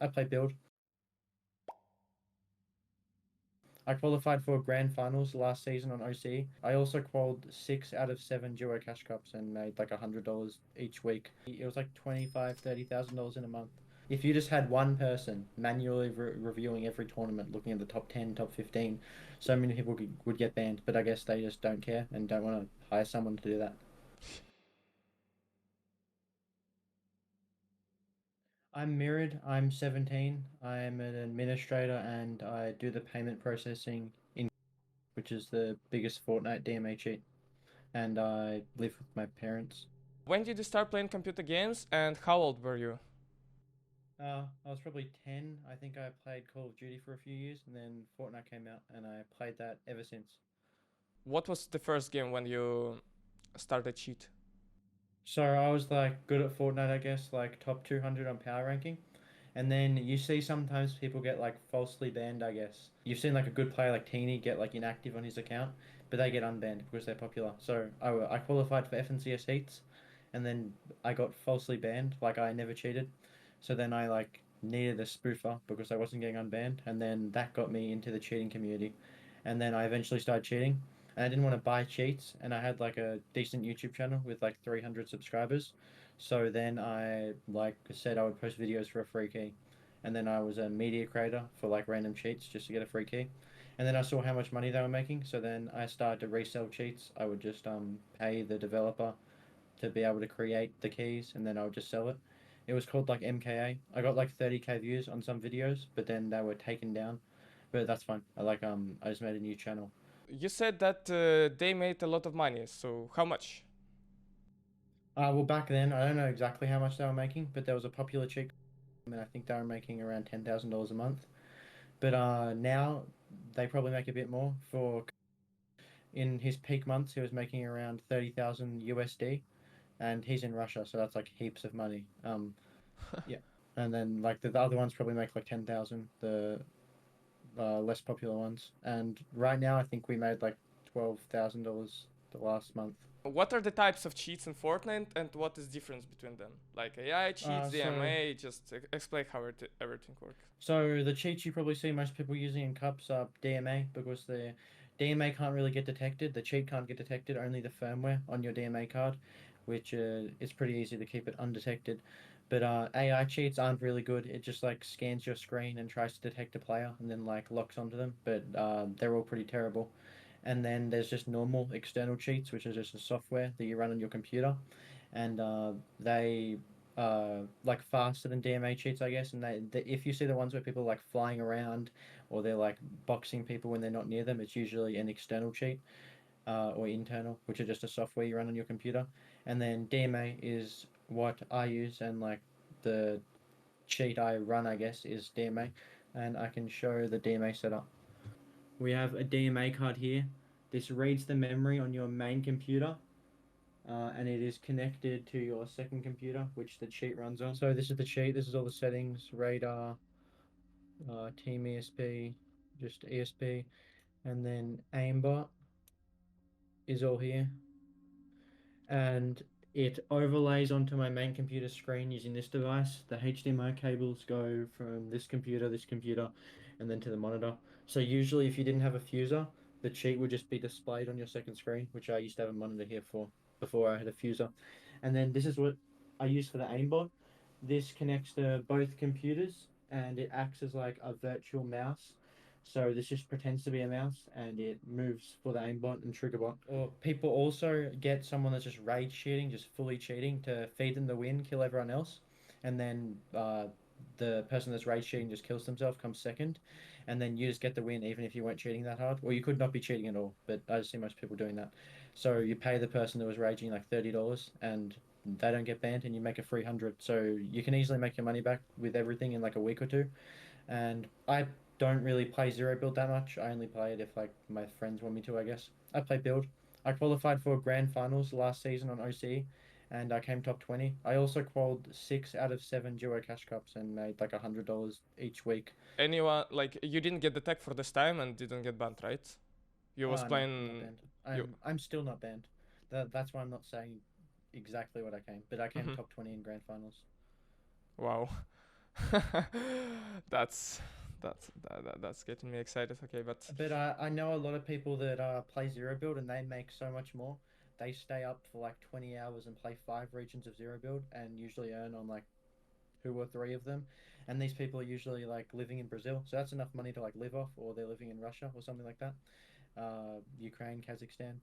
I play build. I qualified for grand finals last season on OC. I also qualified 6 out of 7 duo cash cups and made like $100 each week. It was like $25,000-$30,000 in a month. If you just had one person manually reviewing every tournament, looking at the top 10, top 15, so many people would get banned. But I guess they just don't care and don't want to hire someone to do that. I'm Mirrored. I'm 17. I'm an administrator and I do the payment processing in, which is the biggest Fortnite DMA cheat. And I live with my parents. When did you start playing computer games and how old were you? I was probably 10. I think I played Call of Duty for a few years and then Fortnite came out and I played that ever since. What was the first game when you started cheat? So I was like good at Fortnite, I guess, like top 200 on power ranking. And then you see sometimes people get like falsely banned, I guess. You've seen like a good player like Teeny get like inactive on his account, but they get unbanned because they're popular. So I qualified for FNCS heats and then I got falsely banned, like I never cheated. So then I like needed a spoofer because I wasn't getting unbanned, and then that got me into the cheating community. And then I eventually started cheating, and I didn't want to buy cheats, and I had like a decent YouTube channel with like 300 subscribers. So then I like said I would post videos for a free key, and then I was a media creator for like random cheats just to get a free key. And then I saw how much money they were making, so then I started to resell cheats. I would just pay the developer to be able to create the keys, and then I would just sell it. It was called like MKA. I got like 30k views on some videos, but then they were taken down. But that's fine. I just made a new channel. You said that they made a lot of money, so how much? Well, back then I don't know exactly how much they were making, but there was a popular chick, and I think they were making around $10,000 a month. But now they probably make a bit more. For in his peak months, he was making around 30,000 USD, and he's in Russia, so that's like heaps of money. Yeah, and then like the other ones probably make like 10,000. The less popular ones, and right now I think we made like $12,000 the last month. What are the types of cheats in Fortnite and what is difference between them? Like AI cheats, DMA, just explain how everything works. So the cheats you probably see most people using in cups are DMA, because the DMA can't really get detected. The cheat can't get detected, only the firmware on your DMA card, which is pretty easy to keep it undetected. But AI cheats aren't really good. It just like scans your screen and tries to detect a player and then like locks onto them. But they're all pretty terrible. And then there's just normal external cheats, which is just a software that you run on your computer, and they like faster than DMA cheats, I guess. And if you see the ones where people are like flying around or they're like boxing people when they're not near them, it's usually an external cheat or internal, which is just a software you run on your computer. And then DMA is what I use, and like the cheat I run, I guess, is DMA. And I can show the DMA setup. We have a DMA card here. This reads the memory on your main computer, and it is connected to your second computer, which the cheat runs on. So this is the cheat. This is all the settings: radar, team ESP, just ESP, and then aimbot is all here. And it overlays onto my main computer screen using this device. The HDMI cables go from this computer, and then to the monitor. So usually if you didn't have a fuser, the cheat would just be displayed on your second screen, which I used to have a monitor here for before I had a fuser. And then this is what I use for the aimbot. This connects to both computers and it acts as like a virtual mouse. So this just pretends to be a mouse and it moves for the aimbot and triggerbot. Or people also get someone that's just rage cheating, just fully cheating to feed them the win, kill everyone else. And then the person that's rage cheating just kills themselves, comes second. And then you just get the win even if you weren't cheating that hard. Or you could not be cheating at all, but I see most people doing that. So you pay the person that was raging like $30 and they don't get banned and you make a free 100. So you can easily make your money back with everything in like a week or two. And I don't really play zero build that much. I only play it if like my friends want me to, I guess. I play build. I qualified for grand finals last season on OC and I came top 20. I also qualified 6 out of 7 duo cash cups and made like $100 each week. Anyone, like, you didn't get the tag for this time and didn't get banned, right? You was No, playing... not banned. I'm still not banned. That's why I'm not saying exactly what I came, but I came top 20 in grand finals. Wow. That's getting me excited. Okay, but I know a lot of people that play zero build and they make so much more. They stay up for like 20 hours and play 5 regions of zero build and usually earn on like 2 or 3 of them. And these people are usually like living in Brazil, so that's enough money to like live off, or they're living in Russia or something like that. Ukraine, Kazakhstan.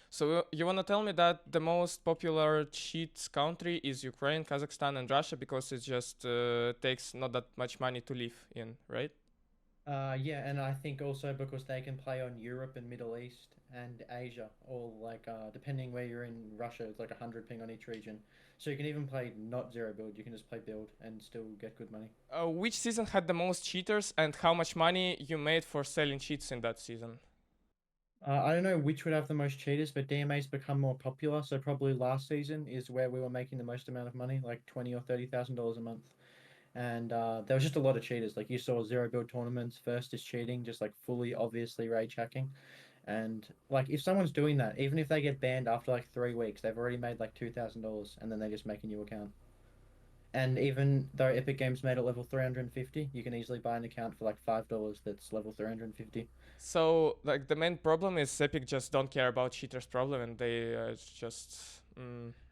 So you want to tell me that the most popular cheats country is Ukraine, Kazakhstan, and Russia because it just takes not that much money to live in, right? Yeah, and I think also because they can play on Europe and Middle East and Asia, or like depending where you're in Russia, it's like 100 ping on each region. So you can even play not zero build. You can just play build and still get good money. Which season had the most cheaters, and how much money you made for selling cheats in that season? I don't know which would have the most cheaters, but DMA's become more popular. So probably last season is where we were making the most amount of money, like $20,000 or $30,000 a month. And there was just a lot of cheaters. Like you saw zero build tournaments. First is cheating, just like fully obviously rage hacking. And like if someone's doing that, even if they get banned after like 3 weeks, they've already made like $2,000, and then they just make a new account. And even though Epic Games made it level 350, you can easily buy an account for like $5 that's level 350. So like the main problem is Epic just don't care about cheaters' problem, and they just.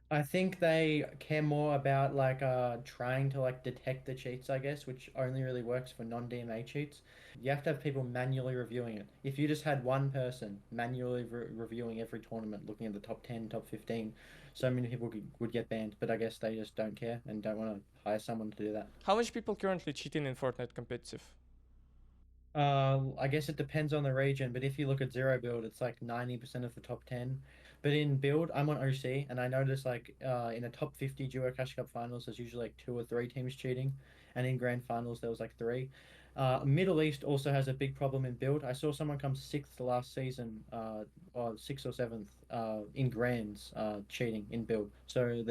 I think they care more about like trying to like detect the cheats, I guess, which only really works for non-DMA cheats. You have to have people manually reviewing it. If you just had one person manually reviewing every tournament, looking at the top 10, top 15, so many people would get banned. But I guess they just don't care and don't want to hire someone to do that. How much people currently cheating in Fortnite competitive? I guess it depends on the region, but if you look at zero build, it's like 90% of the top 10. But in build, I'm on OC, and I noticed like in a top 50 duo Cash Cup finals, there's usually like 2 or 3 teams cheating, and in grand finals there was like 3. Middle East also has a big problem in build. I saw someone come 6th last season, or 6th or 7th in grands cheating in build. So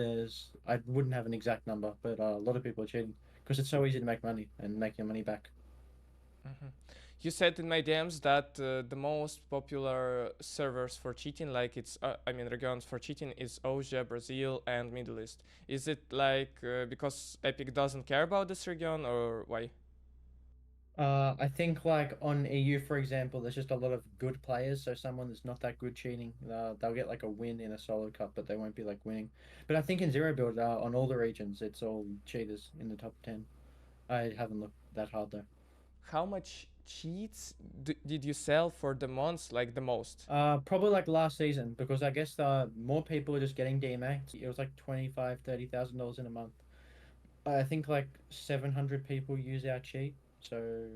I wouldn't have an exact number, but a lot of people are cheating because it's so easy to make money and make your money back. You said in my DMs that the most popular servers for cheating, like regions for cheating, is Asia, Brazil, and Middle East. Is it like because Epic doesn't care about this region, or why? I think like on EU, for example, there's just a lot of good players. So someone that's not that good cheating, they'll get like a win in a solo cup, but they won't be like winning. But I think in zero build, on all the regions, it's all cheaters in the top 10. I haven't looked that hard though. How much cheats did you sell for the months, like the most? Probably like last season, because I guess more people are just getting DMA. It was like $25,000-$30,000 in a month. I think like 700 people use our cheat, so